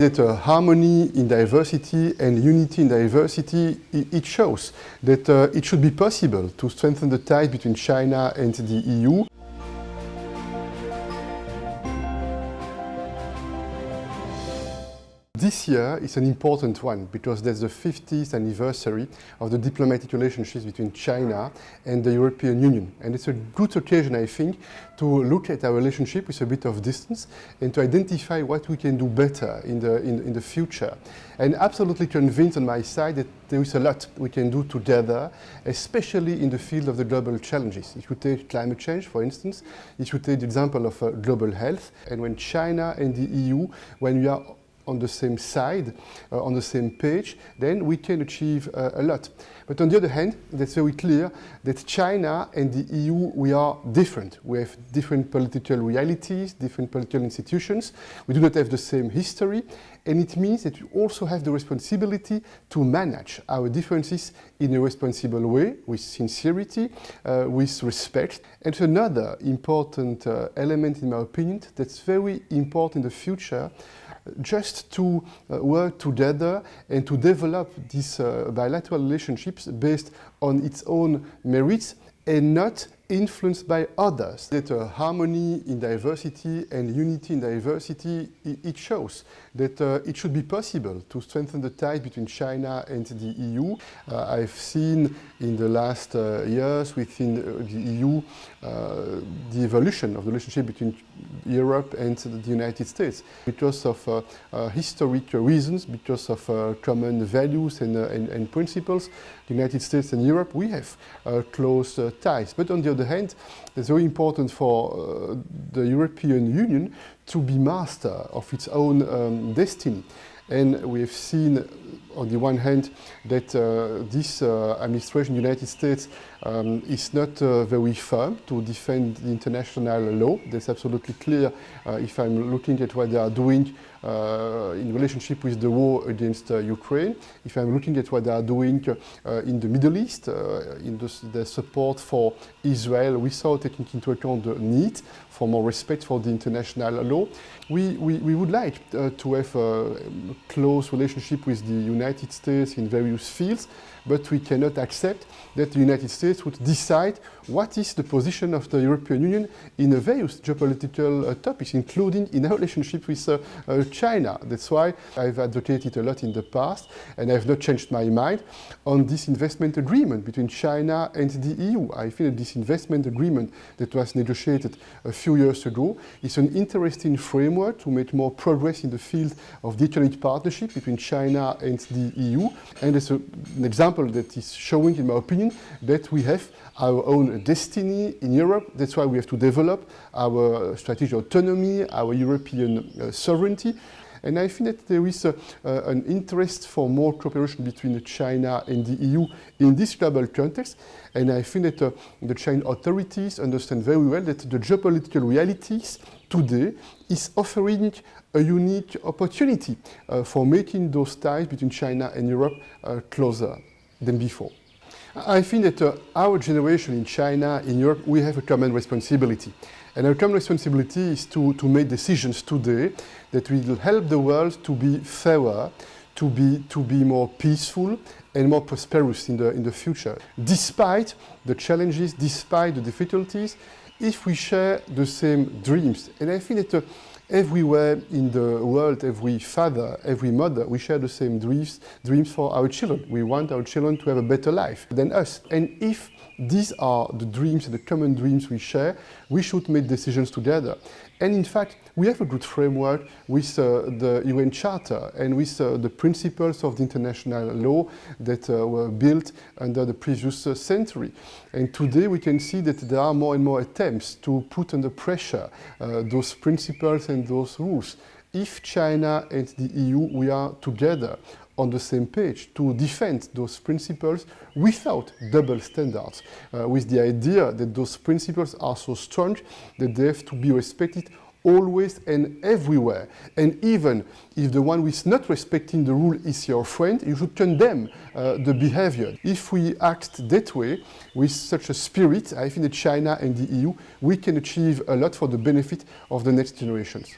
That harmony in diversity and unity in diversity, it shows that it should be possible to strengthen the ties between China and the EU. This year is an important one because that's the 50th anniversary of the diplomatic relationships between China and the European Union. And it's a good occasion, I think, to look at our relationship with a bit of distance and to identify what we can do better in the future. And absolutely convinced on my side that there is a lot we can do together, especially in the field of the global challenges. If you take climate change, for instance, if you take the example of global health, and when China and the EU, when we are on the same side, on the same page, then we can achieve a lot. But on the other hand, that's very clear that China and the EU, we are different. We have different political realities, different political institutions. We do not have the same history, and it means that we also have the responsibility to manage our differences in a responsible way, with sincerity, with respect. And another important element, in my opinion, that's very important in the future, just to work together and to develop these bilateral relationships based on its own merits and not influenced by others. That harmony in diversity and unity in diversity, it shows that it should be possible to strengthen the ties between China and the EU. I've seen in the last years within the EU the evolution of the relationship between Europe and the United States because of historic reasons, because of common values and principles. The United States and Europe, we have close ties. But on the other hand, it's very important for the European Union to be master of its own destiny. And we have seen, on the one hand, that this administration in the United States is not very firm to defend the international law. That's absolutely clear if I'm looking at what they are doing in relationship with the war against Ukraine, if I'm looking at what they are doing in the Middle East, in the support for Israel, without taking into account the need for more respect for the international law. We would like to have a close relationship with the United States in various fields, but we cannot accept that the United States would decide what is the position of the European Union in various geopolitical topics, including in our relationship with China. That's why I've advocated a lot in the past, and I've not changed my mind on this investment agreement between China and the EU. I feel that this investment agreement that was negotiated a few years ago is an interesting framework to make more progress in the field of the economic partnership between China and the EU. And it's an example that is showing, in my opinion, that we have our own destiny in Europe. That's why we have to develop our strategic autonomy, our European sovereignty. And I think that there is an interest for more cooperation between China and the EU in this global context. And I think that the Chinese authorities understand very well that the geopolitical realities today is offering a unique opportunity for making those ties between China and Europe closer than before. I think that our generation in China, in Europe, we have a common responsibility. And our common responsibility is to make decisions today that will help the world to be fairer, to be more peaceful and more prosperous in the future. Despite the challenges, despite the difficulties, if we share the same dreams. And I think that everywhere in the world, every father, every mother, we share the same dreams for our children. We want our children to have a better life than us. And if these are the dreams, the common dreams we share, we should make decisions together. And in fact, we have a good framework with the UN Charter and with the principles of the international law that were built under the previous century. And today we can see that there are more and more attempts to put under pressure those principles and those rules. If China and the EU, we are together on the same page to defend those principles without double standards, with the idea that those principles are so strong that they have to be respected always and everywhere. And even if the one who is not respecting the rule is your friend, you should condemn the behavior. If we act that way, with such a spirit, I think that China and the EU, we can achieve a lot for the benefit of the next generations.